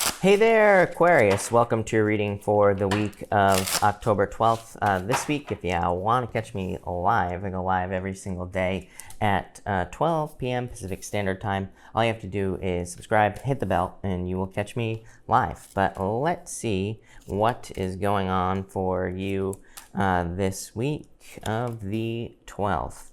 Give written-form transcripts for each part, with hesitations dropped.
Hey there, Aquarius. Welcome to your reading for the week of October 12th. This week, if you want to catch me live, I go live every single day at 12 p.m. Pacific Standard Time. All you have to do is subscribe, hit the bell, and you will catch me live. But let's see what is going on for you this week of the 12th.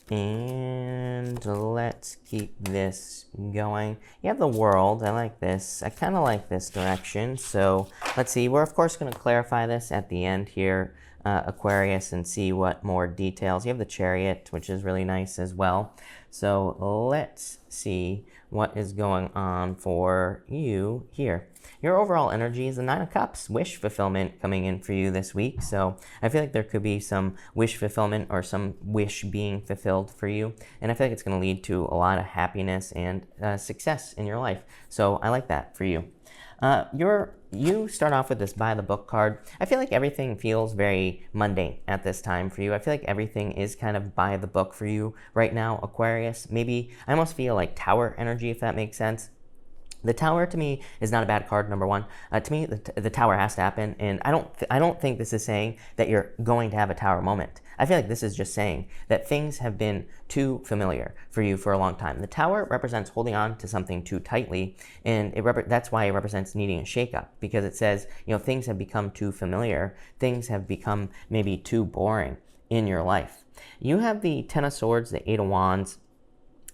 And let's keep this going. You have the world. I like this. I kind of like this direction. So let's see. We're, of course, going to clarify this at the end here, Aquarius, and see what more details. You have the Chariot, which is really nice as well. So let's see what is going on for you here. Your overall energy is the Nine of Cups, wish fulfillment coming in for you this week. So I feel like there could be some wish fulfillment or some wish being fulfilled for you. And I feel like it's going to lead to a lot of happiness and success in your life. So I like that for you. You start off with this by the book card. I feel like everything feels very mundane at this time for you. I feel like everything is kind of by the book for you right now, Aquarius. Maybe I almost feel like Tower energy, if that makes sense. The Tower to me is not a bad card, number one. To me, the Tower has to happen, and I don't think this is saying that you're going to have a Tower moment. I feel like this is just saying that things have been too familiar for you for a long time. The Tower represents holding on to something too tightly, and that's why it represents needing a shakeup, because it says, things have become too familiar. Things have become maybe too boring in your life. You have the Ten of Swords, the Eight of Wands,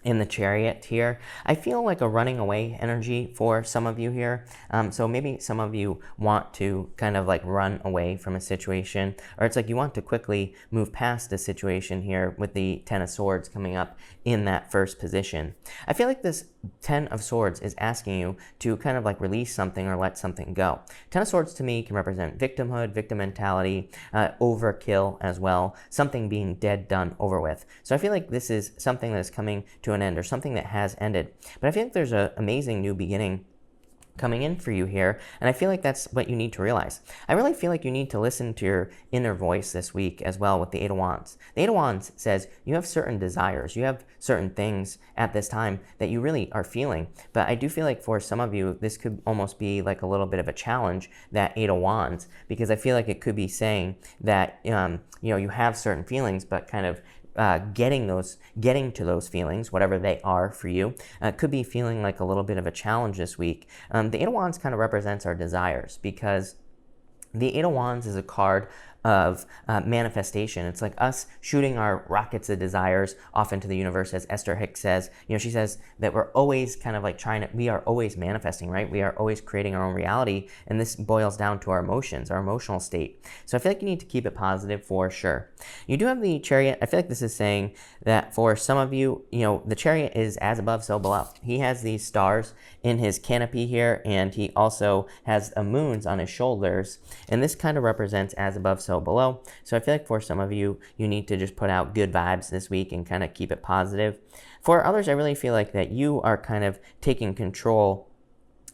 in the Chariot here. I feel like a running away energy for some of you here. So maybe some of you want to kind of like run away from a situation, or it's like you want to quickly move past a situation here with the Ten of Swords coming up in that first position. I feel like this Ten of Swords is asking you to kind of like release something or let something go. Ten of Swords to me can represent victimhood, victim mentality, overkill as well, something being dead, done, over with. So I feel like this is something that is coming to an end or something that has ended. But I feel like there's an amazing new beginning coming in for you here, and I feel like that's what you need to realize. I really feel like you need to listen to your inner voice this week as well with the Eight of Wands. The Eight of Wands says you have certain desires, you have certain things at this time that you really are feeling, but I do feel like for some of you, this could almost be like a little bit of a challenge, that Eight of Wands, because I feel like it could be saying that, you have certain feelings, but kind of getting to those feelings, whatever they are for you, could be feeling like a little bit of a challenge this week. The Eight of Wands kind of represents our desires, because the Eight of Wands is a card of manifestation. It's like us shooting our rockets of desires off into the universe, as Esther Hicks says. She says that we're always kind of like we are always manifesting, right? We are always creating our own reality, and this boils down to our emotions, our emotional state. So I feel like you need to keep it positive for sure. You do have the Chariot. I feel like this is saying that for some of you, the Chariot is as above, so below. He has these stars in his canopy here, and he also has moons on his shoulders, and this kind of represents as above, so below. So I feel like for some of you, you need to just put out good vibes this week and kind of keep it positive. For others, I really feel like that you are kind of taking control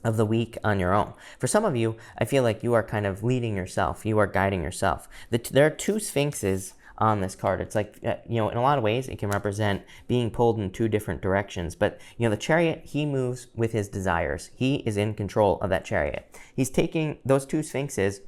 of the week on your own. For some of you, I feel like you are kind of leading yourself. You are guiding yourself. There are two sphinxes on this card. It's like, in a lot of ways, it can represent being pulled in two different directions. But, the Chariot, he moves with his desires. He is in control of that Chariot. He's taking those two sphinxes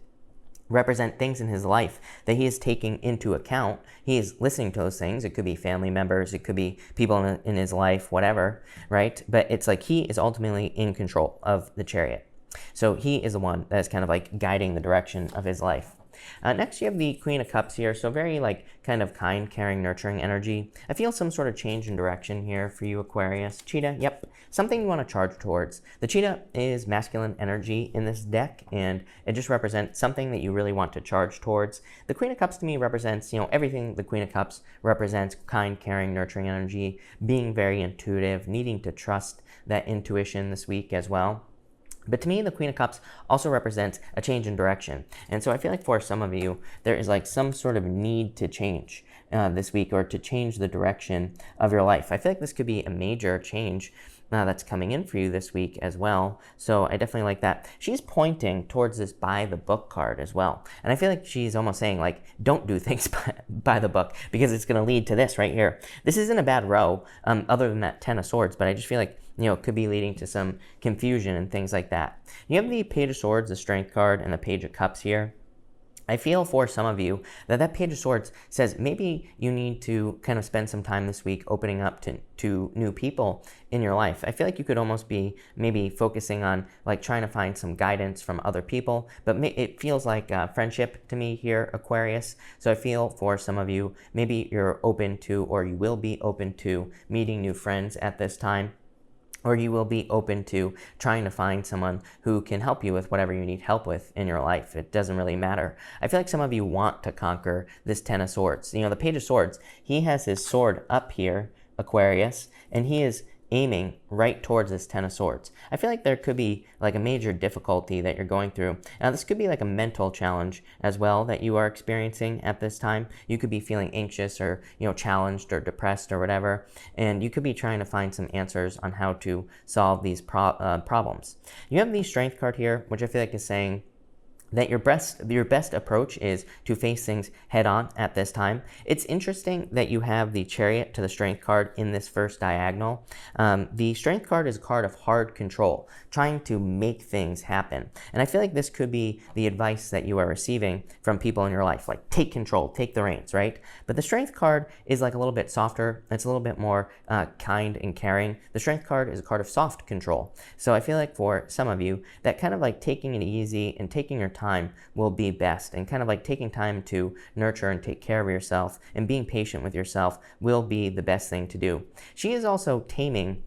represent things in his life that he is taking into account. He is listening to those things. It could be family members, it could be people in his life, whatever, right? But it's like he is ultimately in control of the Chariot. So he is the one that is kind of like guiding the direction of his life. Next, you have the Queen of Cups here. So very like kind of kind, caring, nurturing energy. I feel some sort of change in direction here for you, Aquarius. Cheetah, yep. Something you want to charge towards. The Cheetah is masculine energy in this deck, and it just represents something that you really want to charge towards. The Queen of Cups to me represents, everything the Queen of Cups represents: kind, caring, nurturing energy, being very intuitive, needing to trust that intuition this week as well. But to me, the Queen of Cups also represents a change in direction. And so I feel like for some of you, there is like some sort of need to change this week, or to change the direction of your life. I feel like this could be a major change that's coming in for you this week as well. So I definitely like that. She's pointing towards this by the book card as well. And I feel like she's almost saying, like, don't do things by the book, because it's going to lead to this right here. This isn't a bad row, other than that 10 of Swords, but I just feel like, it could be leading to some confusion and things like that. You have the Page of Swords, the Strength card, and the Page of Cups here. I feel for some of you that Page of Swords says maybe you need to kind of spend some time this week opening up to new people in your life. I feel like you could almost be maybe focusing on like trying to find some guidance from other people, but it feels like friendship to me here, Aquarius. So I feel for some of you, maybe you're open to, or you will be open to meeting new friends at this time. Or you will be open to trying to find someone who can help you with whatever you need help with in your life. It doesn't really matter. I feel like some of you want to conquer this 10 of Swords. The Page of Swords, he has his sword up here, Aquarius, and he is aiming right towards this 10 of Swords. I feel like there could be like a major difficulty that you're going through. Now, this could be like a mental challenge as well that you are experiencing at this time. You could be feeling anxious or, challenged or depressed or whatever, and you could be trying to find some answers on how to solve these problems. You have the Strength card here, which I feel like is saying that your best approach is to face things head on at this time. It's interesting that you have the Chariot to the Strength card in this first diagonal. The Strength card is a card of hard control, trying to make things happen. And I feel like this could be the advice that you are receiving from people in your life, like take control, take the reins, right? But the Strength card is like a little bit softer. It's a little bit more kind and caring. The Strength card is a card of soft control. So I feel like for some of you, that kind of like taking it easy and taking your time will be best, and kind of like taking time to nurture and take care of yourself and being patient with yourself will be the best thing to do. She is also taming.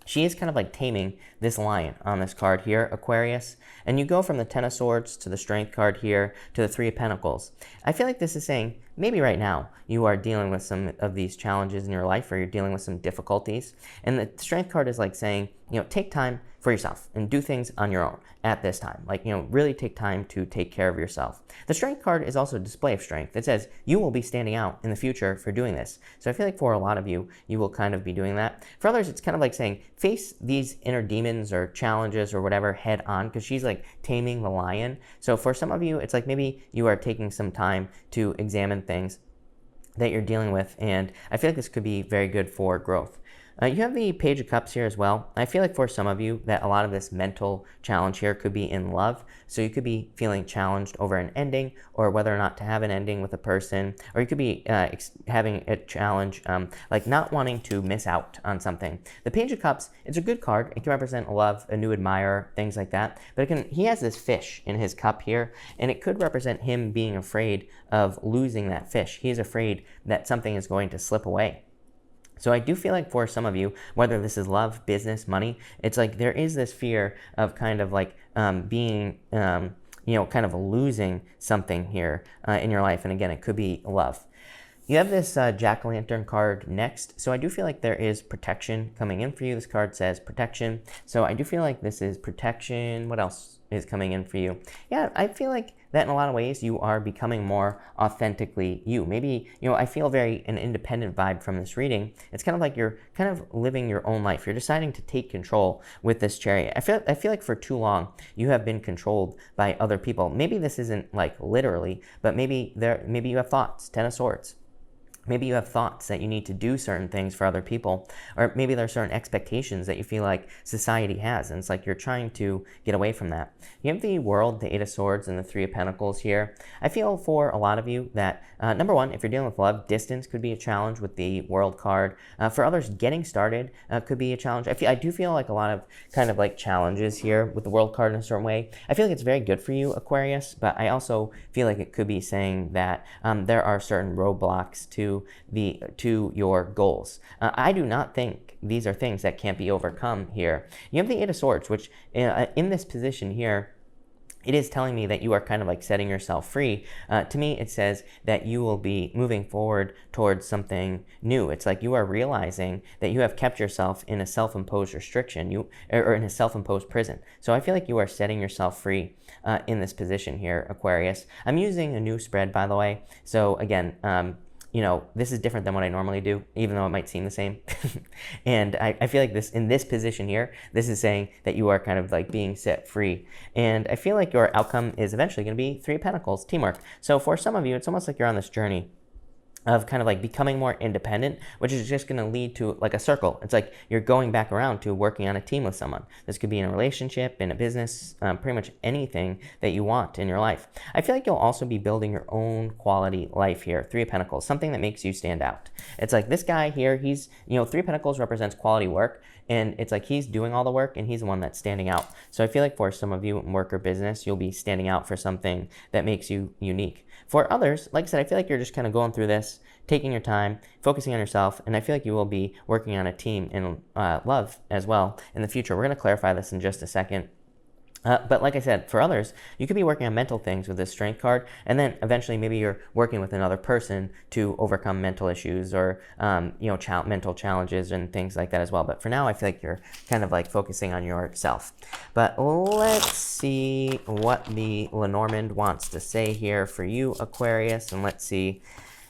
She is kind of like taming this lion on this card here, Aquarius. And you go from the 10 of Swords to the Strength card here to the 3 of Pentacles. I feel like this is saying maybe right now you are dealing with some of these challenges in your life, or you're dealing with some difficulties. And the Strength card is like saying, take time for yourself and do things on your own at this time. Like, really take time to take care of yourself. The Strength card is also a display of strength. It says you will be standing out in the future for doing this. So I feel like for a lot of you, you will kind of be doing that. For others, it's kind of like saying face these inner demons or challenges or whatever head on, because she's like taming the lion. So for some of you, it's like maybe you are taking some time to examine things that you're dealing with, and I feel like this could be very good for growth. You have the Page of Cups here as well. I feel like for some of you that a lot of this mental challenge here could be in love. So you could be feeling challenged over an ending, or whether or not to have an ending with a person, or you could be having a challenge like not wanting to miss out on something. The Page of Cups, it's a good card. It can represent love, a new admirer, things like that. But he has this fish in his cup here, and it could represent him being afraid of losing that fish. He is afraid that something is going to slip away. So I do feel like for some of you, whether this is love, business, money, it's like there is this fear of kind of like being, kind of losing something here in your life. And again, it could be love. You have this Jack-o'-lantern card next. So I do feel like there is protection coming in for you. This card says protection. So I do feel like this is protection. What else is coming in for you? Yeah, I feel like that in a lot of ways you are becoming more authentically you. Maybe, I feel an independent vibe from this reading. It's kind of like you're kind of living your own life. You're deciding to take control with this Chariot. I feel like for too long you have been controlled by other people. Maybe this isn't like literally, but maybe you have thoughts, 10 of Swords. Maybe you have thoughts that you need to do certain things for other people, or maybe there are certain expectations that you feel like society has, and it's like you're trying to get away from that. You have the World, the 8 of Swords, and the 3 of Pentacles here. I feel for a lot of you that, number one, if you're dealing with love, distance could be a challenge with the World card. For others, getting started could be a challenge. I do feel like a lot of kind of like challenges here with the World card in a certain way. I feel like it's very good for you, Aquarius, but I also feel like it could be saying that there are certain roadblocks to your goals. I do not think these are things that can't be overcome here. You have the 8 of Swords, which in this position here, it is telling me that you are kind of like setting yourself free. To me, it says that you will be moving forward towards something new. It's like you are realizing that you have kept yourself in a self-imposed restriction, or in a self-imposed prison. So I feel like you are setting yourself free in this position here, Aquarius. I'm using a new spread, by the way. So again, you know, this is different than what I normally do, even though it might seem the same. And I feel like this, in this position here, this is saying that you are kind of like being set free. And I feel like your outcome is eventually going to be Three of Pentacles, teamwork. So for some of you, it's almost like you're on this journey of kind of like becoming more independent, which is just going to lead to like a circle. It's like you're going back around to working on a team with someone. This could be in a relationship, in a business, pretty much anything that you want in your life. I feel like you'll also be building your own quality life here. Three of Pentacles, something that makes you stand out. It's like this guy here, he's, you know, Three of Pentacles represents quality work. And it's like he's doing all the work and he's the one that's standing out. So I feel like for some of you in work or business, you'll be standing out for something that makes you unique. For others, like I said, I feel like you're just kind of going through this, taking your time, focusing on yourself, and I feel like you will be working on a team in love as well in the future. We're going to clarify this in just a second. But like I said, for others, you could be working on mental things with this Strength card, and then eventually maybe you're working with another person to overcome mental issues or you know, mental challenges and things like that as well. But for now, I feel like you're kind of like focusing on yourself. But let's see what the Lenormand wants to say here for you, Aquarius, and let's see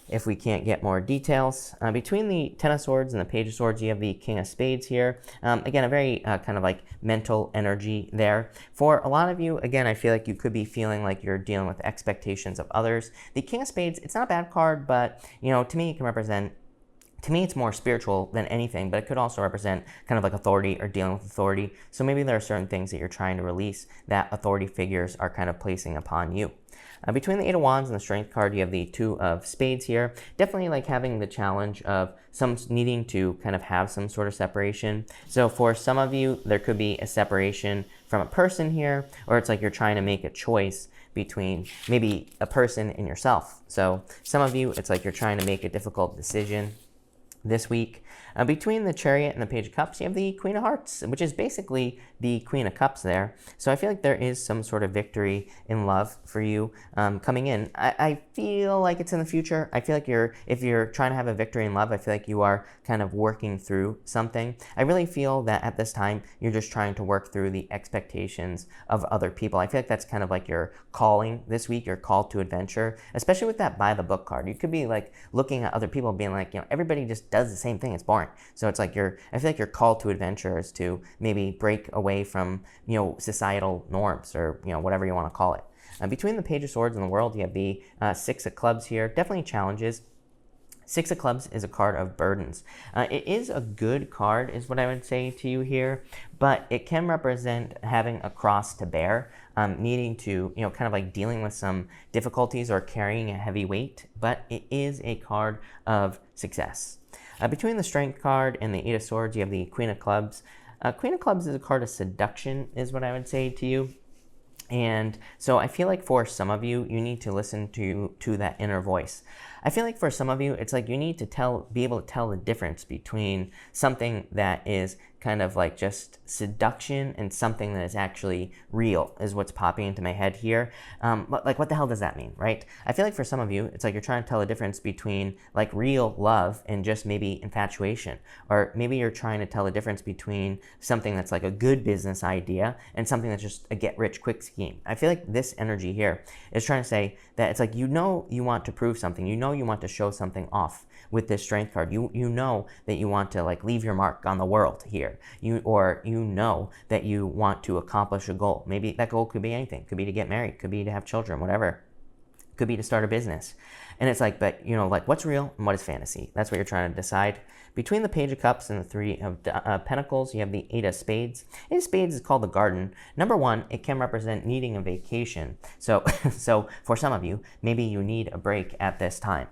if we can't get more details. Between the Ten of Swords and the Page of Swords, you have the King of Spades here. Again, a very kind of like mental energy there. For a lot of you, again, I feel like you could be feeling like you're dealing with expectations of others. The King of Spades, it's not a bad card, but, you know, to me, it can represent, to me, it's more spiritual than anything, but it could also represent kind of like authority or dealing with authority. So maybe there are certain things that you're trying to release that authority figures are kind of placing upon you. Between the Eight of Wands and the Strength card, you have the Two of Spades here. Definitely like having the challenge of some needing to kind of have some sort of separation. So for some of you, there could be a separation from a person here, or it's like you're trying to make a choice between maybe a person and yourself. So some of you, it's like you're trying to make a difficult decision this week. Between the Chariot and the Page of Cups, you have the Queen of Hearts, which is basically the Queen of Cups there. So I feel like there is some sort of victory in love for you coming in. I feel like it's in the future. I feel like if you're trying to have a victory in love, I feel like you are kind of working through something. I really feel that at this time, you're just trying to work through the expectations of other people. I feel like that's kind of like your calling this week, your call to adventure, especially with that by the book card. You could be like looking at other people being like, you know, everybody just does the same thing. It's boring. So it's like I feel like your call to adventure is to maybe break away from, you know, societal norms or, you know, whatever you want to call it. Between the Page of Swords and the World, you have the Six of Clubs here. Definitely challenges. Six of Clubs is a card of burdens. It is a good card, is what I would say to you here, but it can represent having a cross to bear, needing to, you know, kind of like dealing with some difficulties or carrying a heavy weight, but it is a card of success. Between the Strength card and the Eight of Swords, you have the Queen of Clubs. Queen of Clubs is a card of seduction, is what I would say to you. And so I feel like for some of you, you need to listen to that inner voice. I feel like for some of you, it's like you need to be able to tell the difference between something that is kind of like just seduction and something that is actually real, is what's popping into my head here. But like, what the hell does that mean, right? I feel like for some of you, it's like you're trying to tell the difference between like real love and just maybe infatuation. Or maybe you're trying to tell the difference between something that's like a good business idea and something that's just a get-rich-quick scheme. I feel like this energy here is trying to say that it's like, you know, you want to prove something. You know you want to show something off with this Strength card. You know that you want to like leave your mark on the world here. You know that you want to accomplish a goal. Maybe that goal could be anything. Could be to get married. Could be to have children. Whatever. Could be to start a business. And it's like, but you know, like what's real and what is fantasy? That's what you're trying to decide. Between the Page of Cups and the Three of Pentacles, you have the Eight of Spades. Eight of Spades is called the Garden. Number one, it can represent needing a vacation. So for some of you, maybe you need a break at this time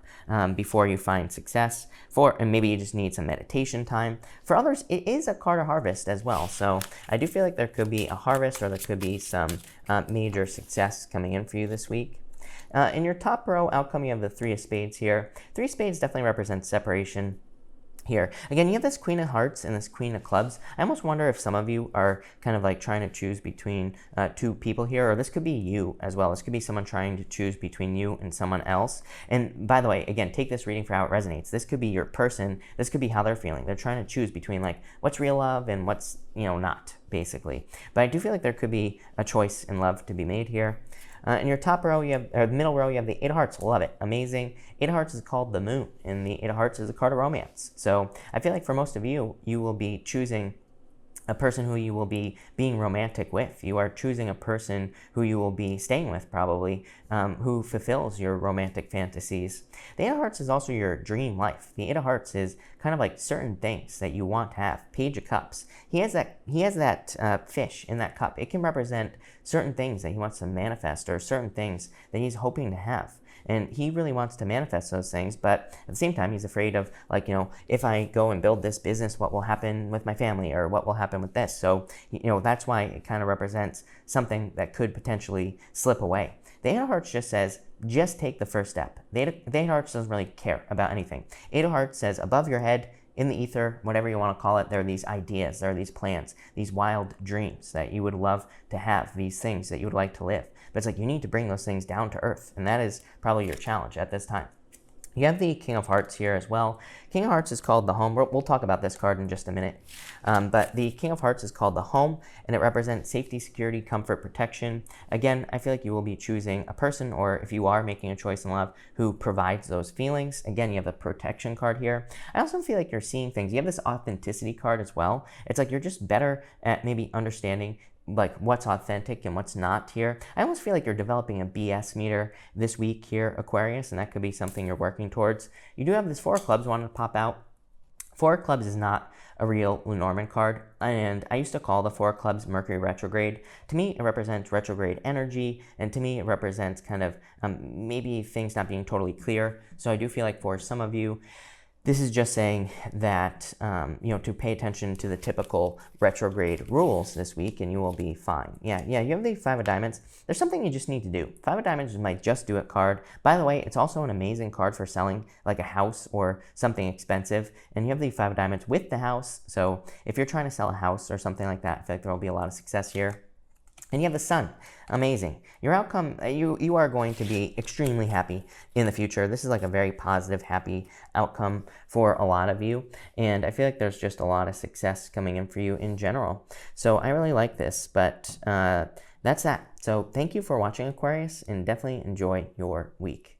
before you find success. And maybe you just need some meditation time. For others, it is a card of harvest as well. So I do feel like there could be a harvest, or there could be some major success coming in for you this week. In your top row outcome, you have the Three of Spades here. Three of Spades definitely represents separation here. Again, you have this Queen of Hearts and this Queen of Clubs. I almost wonder if some of you are kind of like trying to choose between two people here, or this could be you as well. This could be someone trying to choose between you and someone else. And by the way, again, take this reading for how it resonates. This could be your person. This could be how they're feeling. They're trying to choose between like what's real love and what's, you know, not, basically. But I do feel like there could be a choice in love to be made here. In your top row, you have, or the middle row, you have the Eight of Hearts. Love it. Amazing. Eight of Hearts is called the Moon, and the Eight of Hearts is a card of romance. So I feel like for most of you, you will be choosing a person who you will be being romantic with. You are choosing a person who you will be staying with, probably, who fulfills your romantic fantasies. The Eight of Hearts is also your dream life. The Eight of Hearts is kind of like certain things that you want to have. Page of Cups. He has that fish in that cup. It can represent certain things that he wants to manifest, or certain things that he's hoping to have. And he really wants to manifest those things, but at the same time, he's afraid of, like, if I go and build this business, what will happen with my family, or what will happen with this? So, that's why it kind of represents something that could potentially slip away. The Eight of Hearts just says, just take the first step. The Eight of Hearts doesn't really care about anything. Eight of Hearts says, above your head, in the ether, whatever you want to call it, there are these ideas, there are these plans, these wild dreams that you would love to have, these things that you would like to live. But it's like you need to bring those things down to earth, and that is probably your challenge at this time. You have the King of Hearts here as well. King of Hearts is called the Home. We'll talk about this card in just a minute. But the King of Hearts is called the Home, and it represents safety, security, comfort, protection. Again, I feel like you will be choosing a person, or if you are making a choice in love, who provides those feelings. Again, you have the protection card here. I also feel like you're seeing things. You have this authenticity card as well. It's like you're just better at maybe understanding like what's authentic and what's not here. I almost feel like you're developing a BS meter this week here, Aquarius, and that could be something you're working towards. You do have this Four of Clubs wanting to pop out. Four of Clubs is not a real Lenormand card, and I used to call the Four of Clubs Mercury retrograde. To me, it represents retrograde energy, and to me, it represents kind of maybe things not being totally clear. So I do feel like for some of you, this is just saying that, to pay attention to the typical retrograde rules this week, and you will be fine. Yeah, you have the Five of Diamonds. There's something you just need to do. Five of Diamonds is my just do it card. By the way, it's also an amazing card for selling like a house or something expensive. And you have the Five of Diamonds with the house. So if you're trying to sell a house or something like that, I feel like there will be a lot of success here. And you have the Sun. Amazing. Your outcome, you are going to be extremely happy in the future. This is like a very positive, happy outcome for a lot of you. And I feel like there's just a lot of success coming in for you in general. So I really like this, but that's that. So thank you for watching, Aquarius, and definitely enjoy your week.